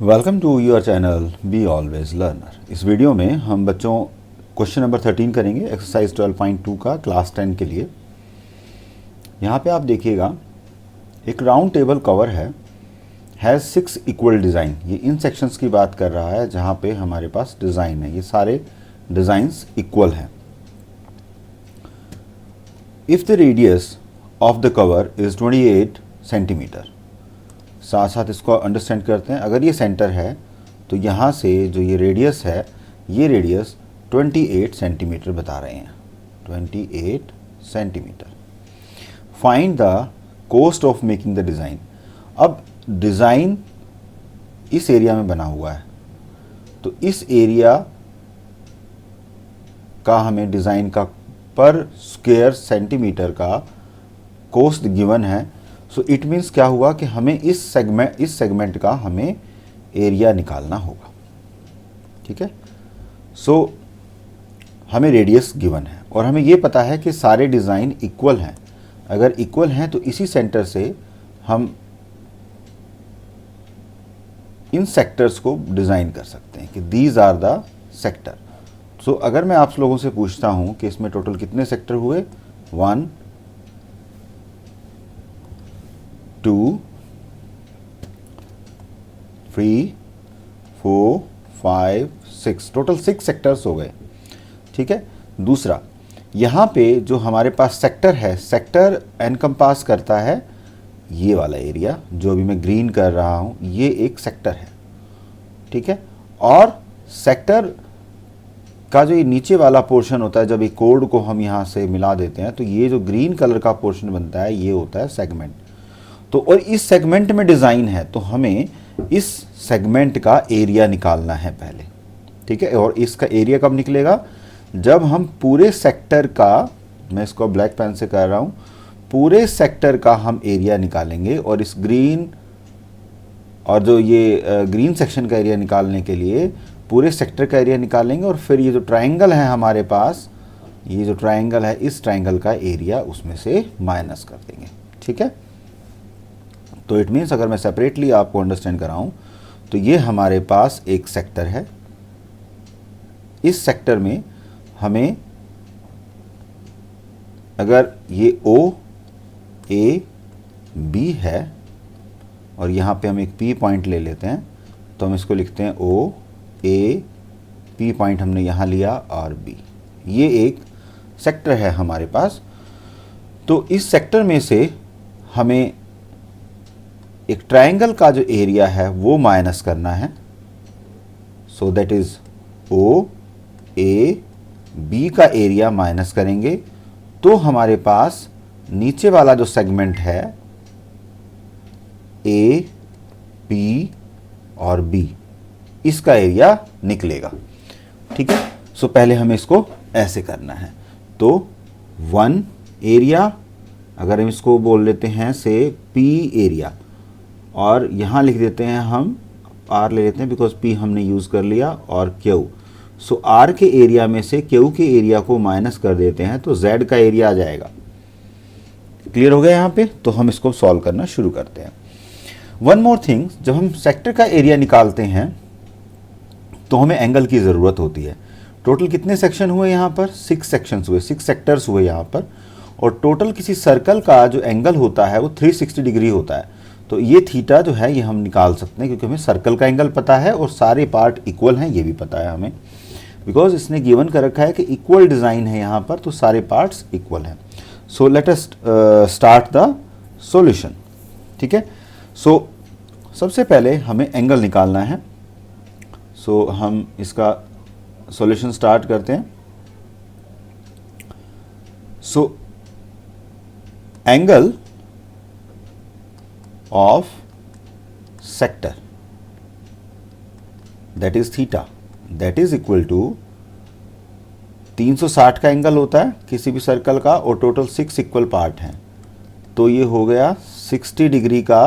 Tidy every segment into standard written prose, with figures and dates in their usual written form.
Welcome to your channel be always learner. इस video में हम बच्चों क्वेश्चन नंबर 13 करेंगे एक्सरसाइज 12.2 का क्लास 10 के लिए। यहाँ पे आप देखिएगा एक round table cover has 6 equal design. ये इन सेक्शंस की बात कर रहा है जहाँ पे हमारे पास डिज़ाइन है, ये सारे डिज़ाइंस इक्वल हैं। If the radius of the cover is 28 centimetre, साथ साथ इसको अंडरस्टैंड करते हैं। अगर ये सेंटर है तो यहाँ से जो ये रेडियस है, ये रेडियस 28 सेंटीमीटर बता रहे हैं, 28 centimetre. Find the cost of making the design. अब डिज़ाइन इस एरिया में बना हुआ है, तो इस एरिया का हमें डिज़ाइन का पर स्क्वायर सेंटीमीटर का कॉस्ट गिवन है। सो इट मीन्स क्या हुआ कि हमें इस सेगमेंट का हमें एरिया निकालना होगा। ठीक है, सो हमें रेडियस गिवन है और हमें ये पता है कि सारे डिज़ाइन इक्वल हैं। अगर इक्वल हैं तो इसी सेंटर से हम इन सेक्टर्स को डिज़ाइन कर सकते हैं कि दीज आर द सेक्टर। सो अगर मैं आप लोगों से पूछता हूँ कि इसमें टोटल कितने सेक्टर हुए, 1 2 3 4 5 6, टोटल 6 सेक्टर्स हो गए। ठीक है, दूसरा यहाँ पे जो हमारे पास सेक्टर है, सेक्टर एनकम्पास करता है ये वाला एरिया जो अभी मैं ग्रीन कर रहा हूँ, ये एक सेक्टर है। ठीक है, और सेक्टर का जो ये नीचे वाला पोर्शन होता है, जब ये कोड को हम यहाँ से मिला देते हैं तो ये जो ग्रीन कलर का पोर्शन बनता है ये होता है सेगमेंट। तो और इस सेगमेंट में डिज़ाइन है तो हमें इस सेगमेंट का एरिया निकालना है पहले। ठीक है, और इसका एरिया कब निकलेगा, जब हम पूरे सेक्टर का, मैं इसको ब्लैक पेन से कर रहा हूँ, पूरे सेक्टर का हम एरिया निकालेंगे और इस ग्रीन और जो ये ग्रीन सेक्शन का एरिया निकालने के लिए पूरे सेक्टर का एरिया निकालेंगे और फिर ये जो ट्रायंगल है हमारे पास, ये जो ट्रायंगल है, इस ट्रायंगल का एरिया उसमें से माइनस कर देंगे। ठीक है, तो इट मीन्स अगर मैं सेपरेटली आपको अंडरस्टैंड कराऊं तो ये हमारे पास एक सेक्टर है। इस सेक्टर में हमें अगर ये ओ ए बी है और यहाँ पे हम एक पी पॉइंट ले लेते हैं तो हम इसको लिखते हैं ओ ए पी पॉइंट हमने यहाँ लिया और बी, ये एक सेक्टर है हमारे पास। तो इस सेक्टर में से हमें एक ट्रायंगल का जो एरिया है वो माइनस करना है। So that is O A B का एरिया माइनस करेंगे तो हमारे पास नीचे वाला जो सेगमेंट है ए बी और बी, इसका एरिया निकलेगा। ठीक है, सो पहले हमें इसको ऐसे करना है। तो 1 एरिया, अगर हम इसको बोल लेते हैं से पी एरिया, और यहाँ लिख देते हैं हम आर ले लेते हैं बिकॉज पी हमने यूज़ कर लिया, और क्यू। सो आर के एरिया में से क्यू के एरिया को माइनस कर देते हैं तो जेड का एरिया आ जाएगा। क्लियर हो गया यहाँ पे, तो हम इसको सॉल्व करना शुरू करते हैं। वन मोर थिंग, जब हम सेक्टर का एरिया निकालते हैं तो हमें एंगल की ज़रूरत होती है। टोटल कितने सेक्शन हुए यहाँ पर, 6 सेक्शंस हुए, 6 सेक्टर्स हुए यहाँ पर। और टोटल किसी सर्कल का जो एंगल होता है वो 360 डिग्री होता है। तो ये थीटा जो है ये हम निकाल सकते हैं क्योंकि हमें सर्कल का एंगल पता है और सारे पार्ट इक्वल हैं, ये भी पता है हमें, बिकॉज इसने गिवन कर रखा है कि इक्वल डिज़ाइन है यहाँ पर, तो सारे पार्ट्स इक्वल हैं। So let us start the solution. ठीक है, सो सबसे पहले हमें एंगल निकालना है। सो हम इसका सॉल्यूशन स्टार्ट करते हैं। So angle of sector, that is theta, that is equal to 360 का एंगल होता है किसी भी सर्कल का और टोटल 6 इक्वल पार्ट हैं, तो ये हो गया 60 डिग्री का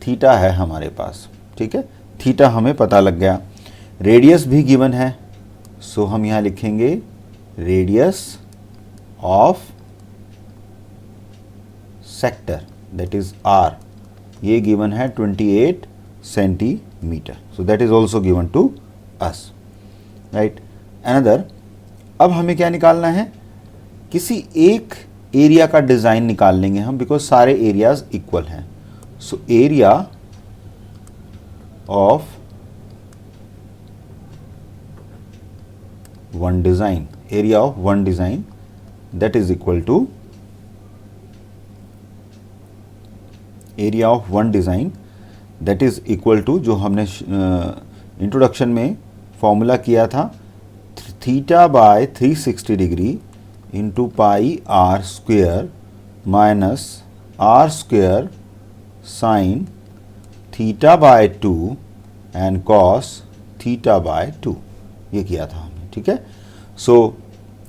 थीटा है हमारे पास। ठीक है, थीटा हमें पता लग गया। रेडियस भी गिवन है, सो हम यहाँ लिखेंगे radius of sector, that is R, ये गिवन है 28 centimetre. meter. So that is also given to us, right? Another, अब हमें क्या निकालना है, किसी एक एरिया का डिज़ाइन निकाल लेंगे हम, बिकॉज सारे एरियाज इक्वल हैं. So area of one design, area of one design that is equal to area of one design that is equal to जो हमने इंट्रोडक्शन में फॉर्मूला किया था, theta by 360 degree into pi R square minus R square sine theta by 2 and cos theta by 2, ये किया था हमने. ठीक है. सो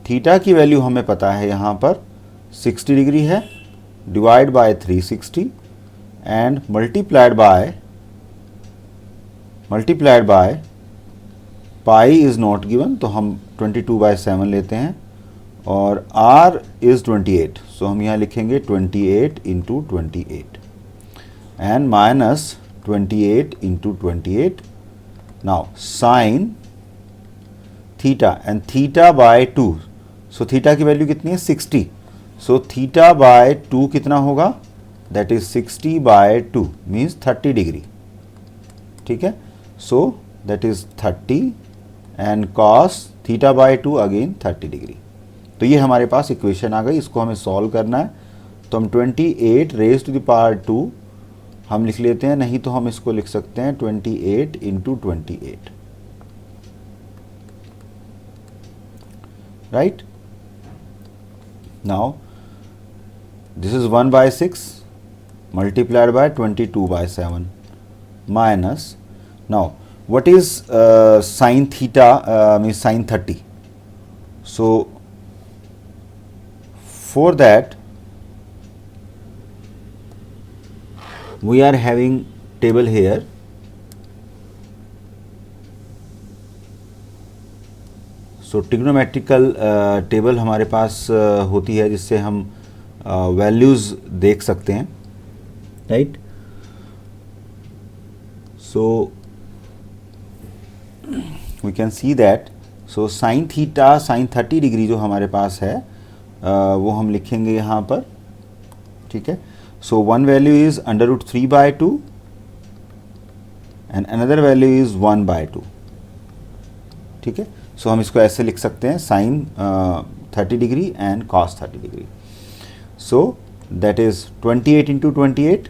थीटा की वैल्यू हमें पता है यहाँ पर 60 डिग्री है, divide by 360 and multiplied by pi is not given, तो हम 22/7 लेते हैं, और r इज़ 28, सो हम यहाँ लिखेंगे 28 into 28 and minus 28 into 28. Now sine theta and theta by 2, so theta की वैल्यू कितनी है 60, सो थीटा बाय 2 कितना होगा, दैट इज 60/2 मीन्स 30 डिग्री. ठीक है. So that is 30 and cos theta by 2 again 30 degree. तो ये हमारे पास इक्वेशन आ गई. इसको हमें सॉल्व करना है, तो हम 28 रेज टू द पावर 2 हम लिख लेते हैं, नहीं तो हम इसको लिख सकते हैं 28 into 28, right? Now this is 1/6 multiplied by 22/7 minus, now what is sin theta, means sin 30. So for that we are having table here. So trigonometrical table हमारे पास होती है, जिससे हम वैल्यूज़ देख सकते हैं, right? So we can see that, so sine theta sine 30 degree जो हमारे पास है वो हम लिखेंगे यहाँ पर. ठीक है. So one value is √3/2 and another value is 1/2. ठीक है. सो हम इसको ऐसे लिख सकते हैं, sine 30 degree and cos 30 degree. So that is 28 into 28,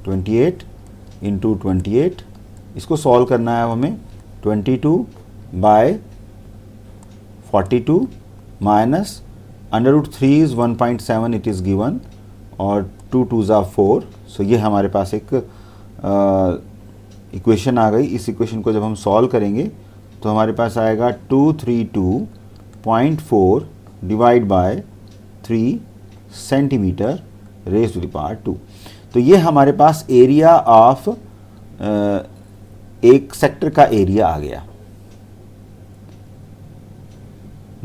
28 into 28. इसको सॉल्व करना है हमें. 22/42 minus √3 is 1.7 it is given, और 2 2s are 4. सो ये हमारे पास एक इक्वेशन आ गई. इस इक्वेशन को जब हम सॉल्व करेंगे तो हमारे पास आएगा 232.4 divide by 3 centimetre raise to the power 2. तो ये हमारे पास एरिया ऑफ एक सेक्टर का एरिया आ गया,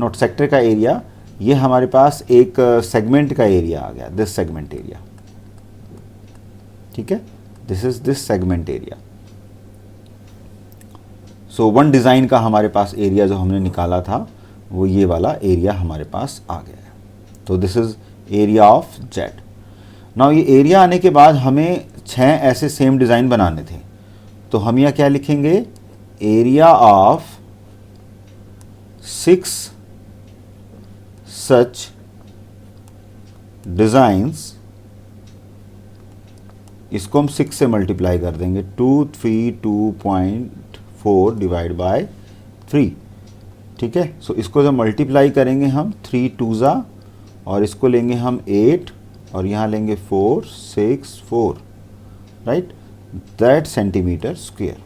नॉट सेक्टर का एरिया, ये हमारे पास एक सेगमेंट का एरिया आ गया, दिस सेगमेंट एरिया. ठीक है. This is this segment area. So one design का हमारे पास एरिया जो हमने निकाला था वो ये वाला एरिया हमारे पास आ गया है. तो this is area of Z. Now ये एरिया आने के बाद हमें 6 ऐसे सेम डिज़ाइन बनाने थे, तो हम यहाँ क्या लिखेंगे, एरिया ऑफ 6 सच डिज़ाइंस. इसको हम 6 से मल्टीप्लाई कर देंगे, 232.4 डिवाइड बाय 3. ठीक है. सो इसको जब मल्टीप्लाई करेंगे हम 3 2s, और इसको लेंगे हम 8, और यहाँ लेंगे 4 6 4, right, that centimetre square.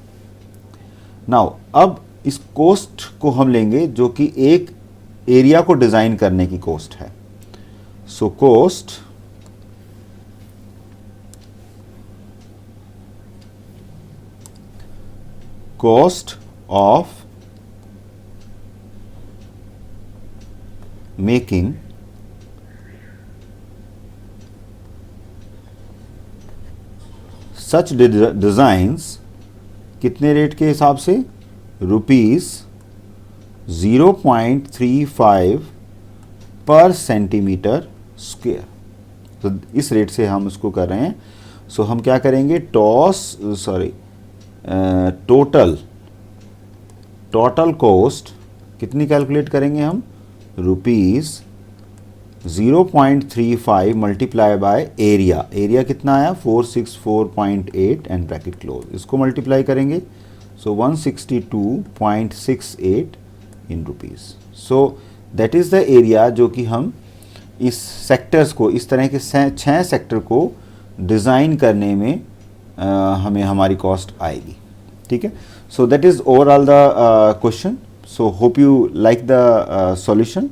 Now अब इस कोस्ट को हम लेंगे जो कि एक एरिया को डिज़ाइन करने की कोस्ट है. सो cost of making such designs कितने रेट के हिसाब से, रुपीज़ 0.35 पर सेंटीमीटर स्क्वायर। तो इस रेट से हम उसको कर रहे हैं। सो हम क्या करेंगे, टोटल कॉस्ट कितनी कैलकुलेट करेंगे हम, rupees 0.35 multiply by area, area कितना आया 464.8 एंड ब्रैकेट क्लोज, इसको मल्टीप्लाई करेंगे। सो 162.68 in rupees. So that is the area जो कि हम इस सेक्टर्स को, इस तरह के 6 सेक्टर को डिज़ाइन करने में हमें हमारी कॉस्ट आएगी। ठीक है, so that is overall the question. So hope you like the solution.